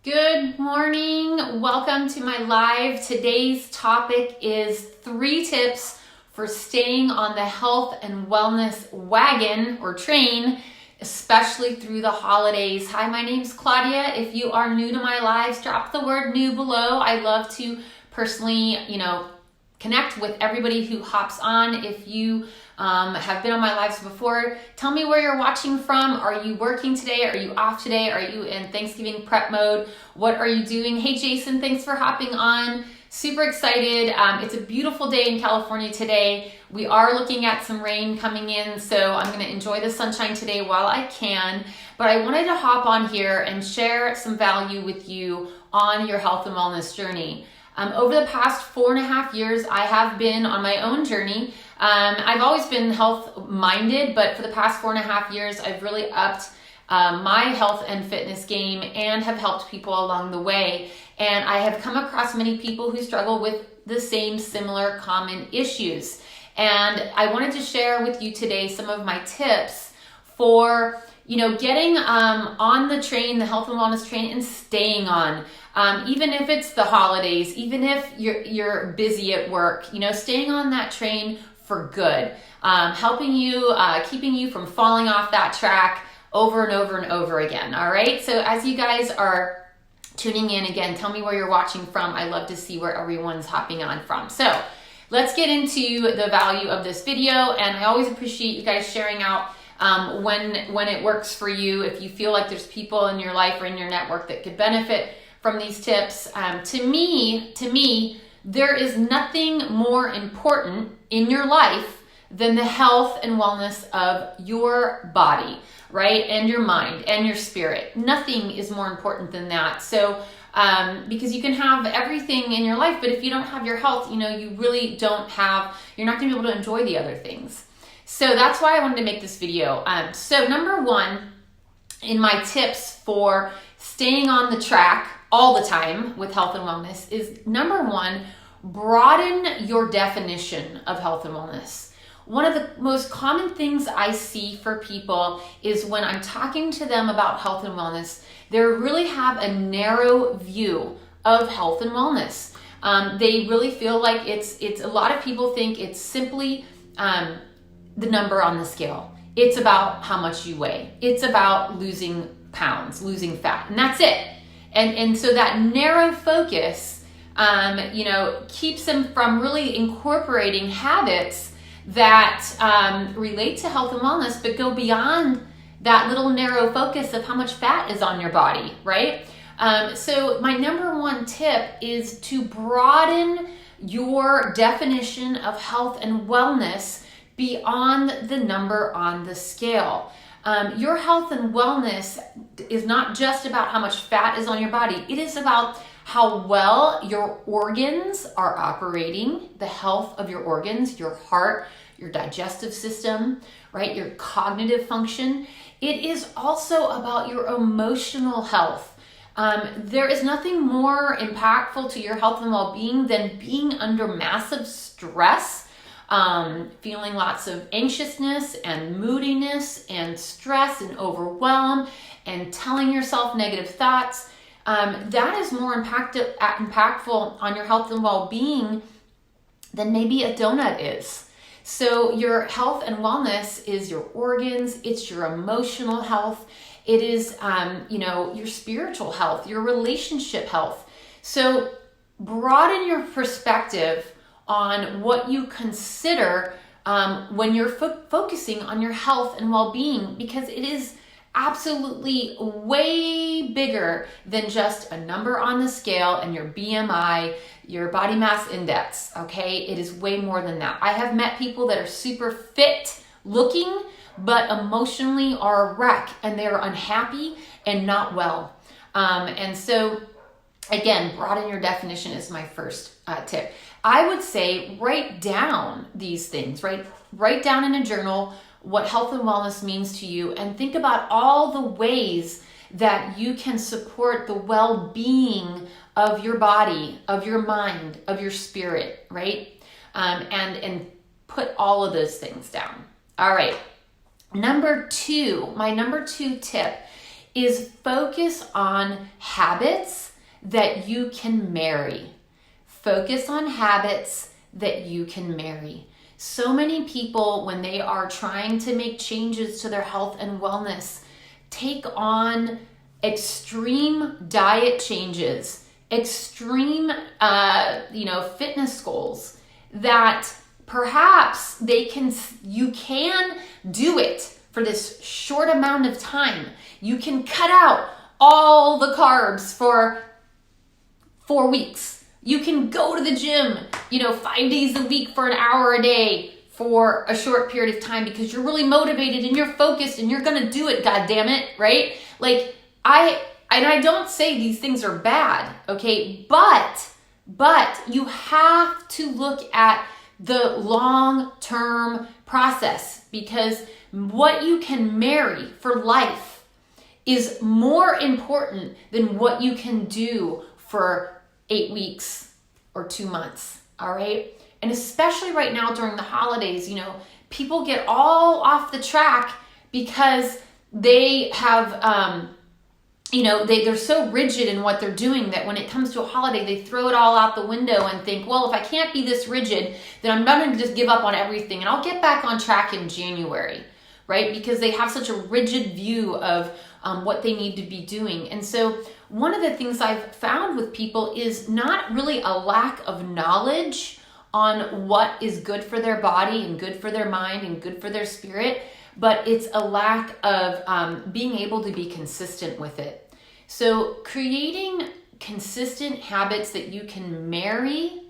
Good morning. Welcome to my live. Today's topic is 3 tips for staying on the health and wellness wagon or train, especially through the holidays. Hi, my name's Claudia. If you are new to my lives, drop the word new below. I love to personally, connect with everybody who hops on. If you have been on my lives before, tell me where you're watching from. Are you working today? Are you off today? Are you in Thanksgiving prep mode? What are you doing? Hey, Jason, thanks for hopping on. Super excited. It's a beautiful day in California today. We are looking at some rain coming in, so I'm going to enjoy the sunshine today while I can. But I wanted to hop on here and share some value with you on your health and wellness journey. Over the past 4.5 years, I have been on my own journey. I've always been health-minded, but for the past 4.5 years, I've really upped my health and fitness game and have helped people along the way. And I have come across many people who struggle with the same similar common issues. And I wanted to share with you today some of my tips for getting on the train, the health and wellness train, and staying on. Even if it's the holidays, even if you're busy at work, staying on that train for good, helping you, keeping you from falling off that track over and over and over again. All right. So as you guys are tuning in again, tell me where you're watching from. I love to see where everyone's hopping on from. So let's get into the value of this video. And I always appreciate you guys sharing out when it works for you. If you feel like there's people in your life or in your network that could benefit from these tips. To me, there is nothing more important in your life than the health and wellness of your body, right? And your mind and your spirit. Nothing is more important than that. So, because you can have everything in your life, but if you don't have your health, you really you're not gonna be able to enjoy the other things. So that's why I wanted to make this video. So number 1 in my tips for staying on the track all the time with health and wellness is number 1, broaden your definition of health and wellness. One of the most common things I see for people is when I'm talking to them about health and wellness, they really have a narrow view of health and wellness. They really feel like it's a lot of people think it's simply the number on the scale. It's about how much you weigh. It's about losing pounds, losing fat, and that's it. And so that narrow focus, keeps them from really incorporating habits that relate to health and wellness, but go beyond that little narrow focus of how much fat is on your body, right? So my number 1 tip is to broaden your definition of health and wellness beyond the number on the scale. Your health and wellness is not just about how much fat is on your body. It is about how well your organs are operating, the health of your organs, your heart, your digestive system, right? Your cognitive function. It is also about your emotional health. There is nothing more impactful to your health and well-being than being under massive stress, feeling lots of anxiousness and moodiness and stress and overwhelm and telling yourself negative thoughts. That is more impactful on your health and well-being than maybe a donut is. So your health and wellness is your organs, it's your emotional health, it is your spiritual health, your relationship health. So broaden your perspective on what you consider when you're focusing on your health and well-being, because it is absolutely way bigger than just a number on the scale and your BMI, your body mass index, okay? It is way more than that. I have met people that are super fit looking, but emotionally are a wreck and they're unhappy and not well. And so again, broaden your definition is my first tip. I would say write down these things, right? Write down in a journal what health and wellness means to you and think about all the ways that you can support the well-being of your body, of your mind, of your spirit, right? And put all of those things down. All right. My number two tip is focus on habits that you can marry. Focus on habits that you can marry. So many people, when they are trying to make changes to their health and wellness, take on extreme diet changes, extreme, fitness goals that perhaps you can do it for this short amount of time. You can cut out all the carbs for 4 weeks. You can go to the gym, 5 days a week for an hour a day for a short period of time because you're really motivated and you're focused and you're going to do it, God damn it, right? I don't say these things are bad, okay? But you have to look at the long-term process, because what you can marry for life is more important than what you can do for 8 weeks or 2 months, all right? And especially right now during the holidays, people get all off the track because they have, they're so rigid in what they're doing that when it comes to a holiday, they throw it all out the window and think, well, if I can't be this rigid, then I'm not going to just give up on everything and I'll get back on track in January, right? Because they have such a rigid view of what they need to be doing. And so one of the things I've found with people is not really a lack of knowledge on what is good for their body and good for their mind and good for their spirit, but it's a lack of being able to be consistent with it. So creating consistent habits that you can marry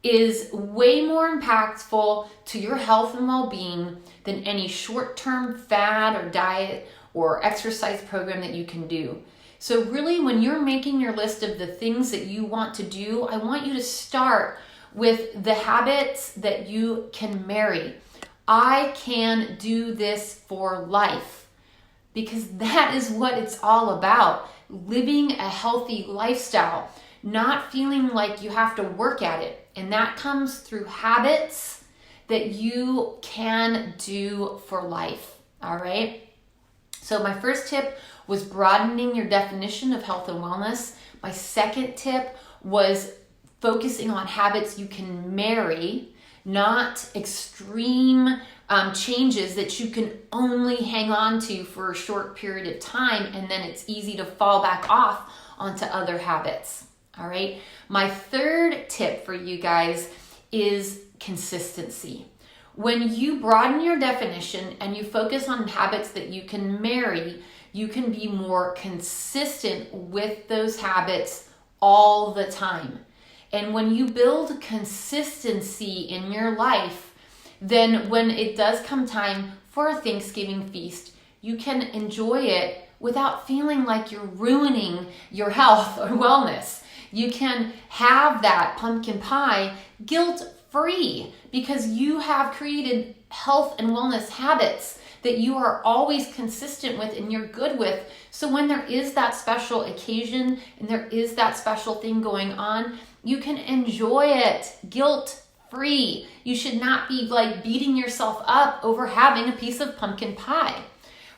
is way more impactful to your health and well-being than any short-term fad or diet or exercise program that you can do. So really, when you're making your list of the things that you want to do, I want you to start with the habits that you can marry. I can do this for life, because that is what it's all about. Living a healthy lifestyle, not feeling like you have to work at it. And that comes through habits that you can do for life, all right? So my first tip was broadening your definition of health and wellness. My second tip was focusing on habits you can marry, not extreme changes that you can only hang on to for a short period of time, and then it's easy to fall back off onto other habits. All right. My third tip for you guys is consistency. When you broaden your definition and you focus on habits that you can marry, you can be more consistent with those habits all the time. And when you build consistency in your life, then when it does come time for a Thanksgiving feast, you can enjoy it without feeling like you're ruining your health or wellness. You can have that pumpkin pie guilt-free because you have created health and wellness habits that you are always consistent with and you're good with. So when there is that special occasion and there is that special thing going on, you can enjoy it guilt-free. You should not be beating yourself up over having a piece of pumpkin pie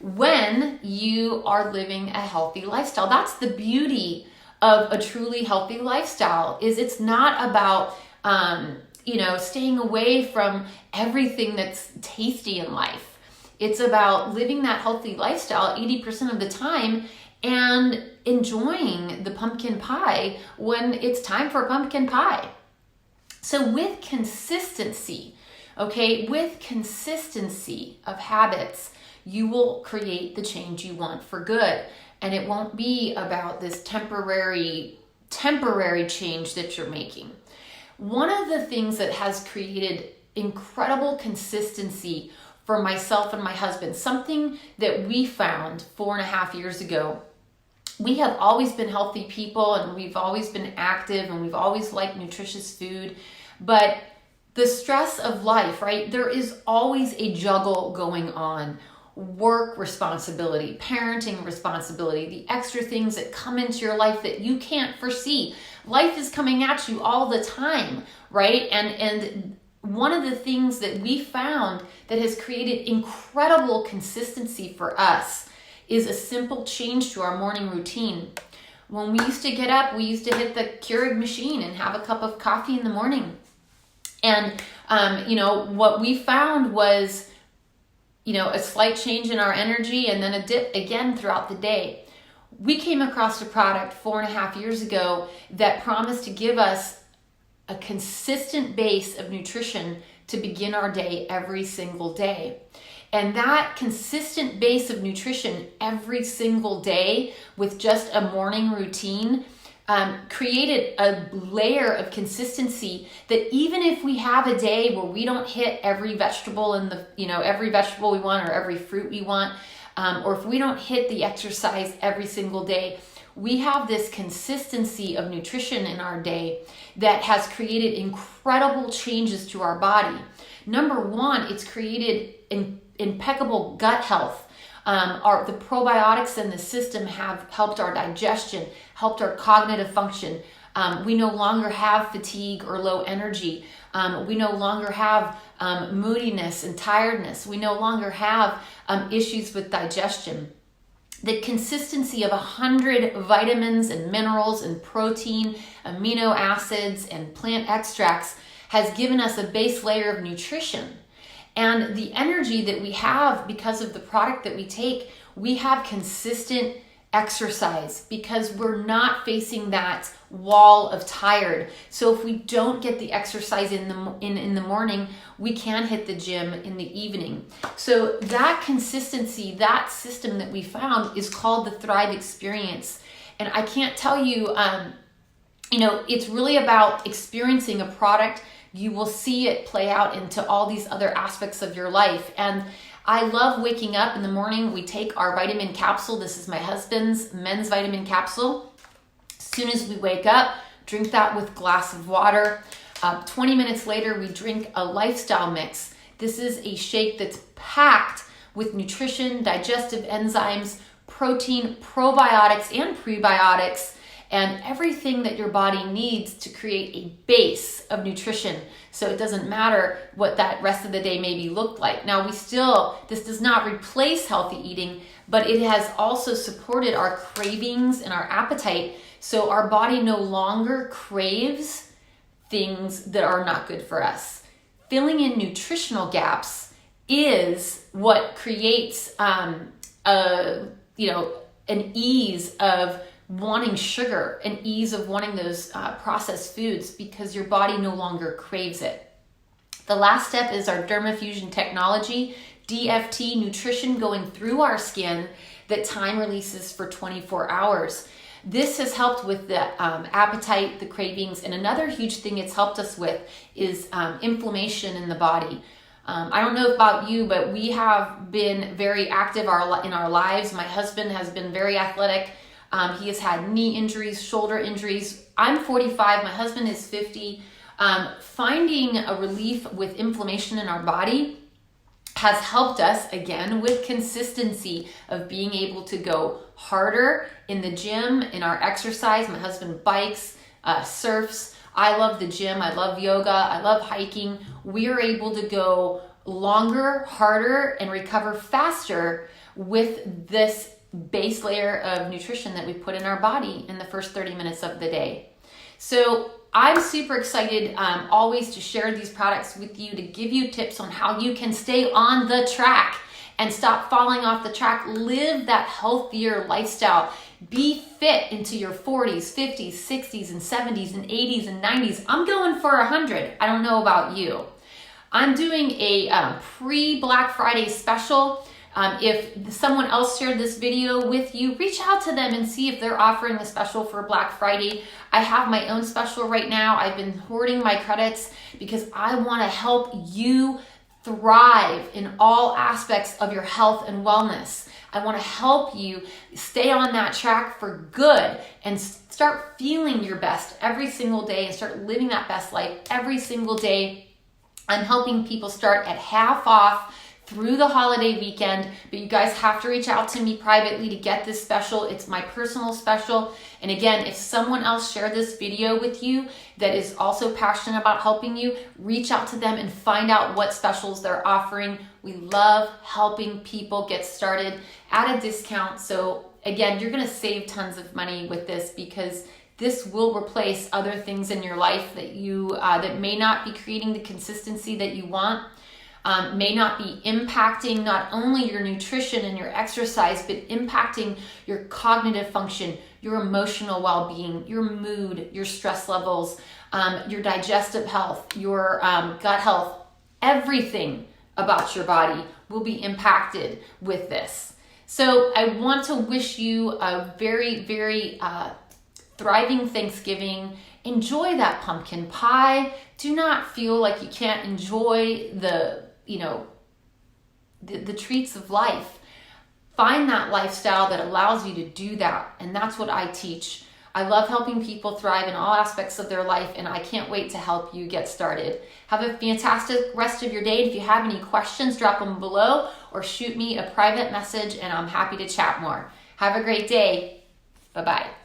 when you are living a healthy lifestyle. That's the beauty of a truly healthy lifestyle, is it's not about staying away from everything that's tasty in life. It's about living that healthy lifestyle 80% of the time and enjoying the pumpkin pie when it's time for pumpkin pie. So with consistency of habits, you will create the change you want for good. And it won't be about this temporary change that you're making. One of the things that has created incredible consistency for myself and my husband, something that we found 4.5 years ago. We have always been healthy people and we've always been active and we've always liked nutritious food, but the stress of life, right? There is always a juggle going on. Work responsibility, parenting responsibility, the extra things that come into your life that you can't foresee. Life is coming at you all the time, right? And one of the things that we found that has created incredible consistency for us is a simple change to our morning routine. When we used to get up, we used to hit the Keurig machine and have a cup of coffee in the morning. And, what we found was, a slight change in our energy and then a dip again throughout the day. We came across a product 4.5 years ago that promised to give us a consistent base of nutrition to begin our day every single day. And that consistent base of nutrition every single day with just a morning routine created a layer of consistency that even if we have a day where we don't hit every vegetable every vegetable we want or every fruit we want, or if we don't hit the exercise every single day, we have this consistency of nutrition in our day that has created incredible changes to our body. Number one, it's created impeccable gut health. The probiotics in the system have helped our digestion, helped our cognitive function. We no longer have fatigue or low energy. We no longer have moodiness and tiredness. We no longer have issues with digestion. The consistency of 100 vitamins and minerals and protein, amino acids, and plant extracts has given us a base layer of nutrition. And the energy that we have because of the product that we take, we have consistent exercise because we're not facing that wall of tired. So if we don't get the exercise in the morning, we can hit the gym in the evening. So that consistency, that system that we found is called the Thrive Experience. And I can't tell you, it's really about experiencing a product. You will see it play out into all these other aspects of your life. And I love waking up in the morning. We take our vitamin capsule. This is my husband's men's vitamin capsule. As soon as we wake up, drink that with a glass of water. 20 minutes later, we drink a lifestyle mix. This is a shake that's packed with nutrition, digestive enzymes, protein, probiotics, and prebiotics, and everything that your body needs to create a base of nutrition. So it doesn't matter what that rest of the day maybe looked like. Now this does not replace healthy eating, but it has also supported our cravings and our appetite. So our body no longer craves things that are not good for us. Filling in nutritional gaps is what creates an ease of wanting sugar, an ease of wanting those processed foods because your body no longer craves it. The last step is our dermafusion technology, DFT nutrition going through our skin that time releases for 24 hours. This has helped with the appetite, the cravings, and another huge thing it's helped us with is inflammation in the body. I don't know about you, but we have been very active in our lives. My husband has been very athletic. He has had knee injuries, shoulder injuries. I'm 45, my husband is 50. Finding a relief with inflammation in our body has helped us, again, with consistency of being able to go harder in the gym, in our exercise. My husband bikes, surfs. I love the gym. I love yoga. I love hiking. We are able to go longer, harder, and recover faster with this base layer of nutrition that we put in our body in the first 30 minutes of the day. So I'm super excited always to share these products with you, to give you tips on how you can stay on the track and stop falling off the track. Live that healthier lifestyle. Be fit into your 40s, 50s, 60s, and 70s, and 80s, and 90s. I'm going for 100. I don't know about you. I'm doing a pre-Black Friday special. If someone else shared this video with you, reach out to them and see if they're offering a special for Black Friday. I have my own special right now. I've been hoarding my credits because I want to help you thrive in all aspects of your health and wellness. I want to help you stay on that track for good and start feeling your best every single day and start living that best life every single day. I'm helping people start at half off through the holiday weekend, but you guys have to reach out to me privately to get this special. It's my personal special. And again, if someone else shared this video with you that is also passionate about helping you, reach out to them and find out what specials they're offering. We love helping people get started at a discount. So again, you're going to save tons of money with this, because this will replace other things in your life that that may not be creating the consistency that you want. May not be impacting not only your nutrition and your exercise, but impacting your cognitive function, your emotional well-being, your mood, your stress levels, your digestive health, your gut health. Everything about your body will be impacted with this. So I want to wish you a very, very thriving Thanksgiving. Enjoy that pumpkin pie. Do not feel like you can't enjoy the treats of life. Find that lifestyle that allows you to do that. And that's what I teach. I love helping people thrive in all aspects of their life, and I can't wait to help you get started. Have a fantastic rest of your day. If you have any questions, drop them below or shoot me a private message, and I'm happy to chat more. Have a great day. Bye-bye.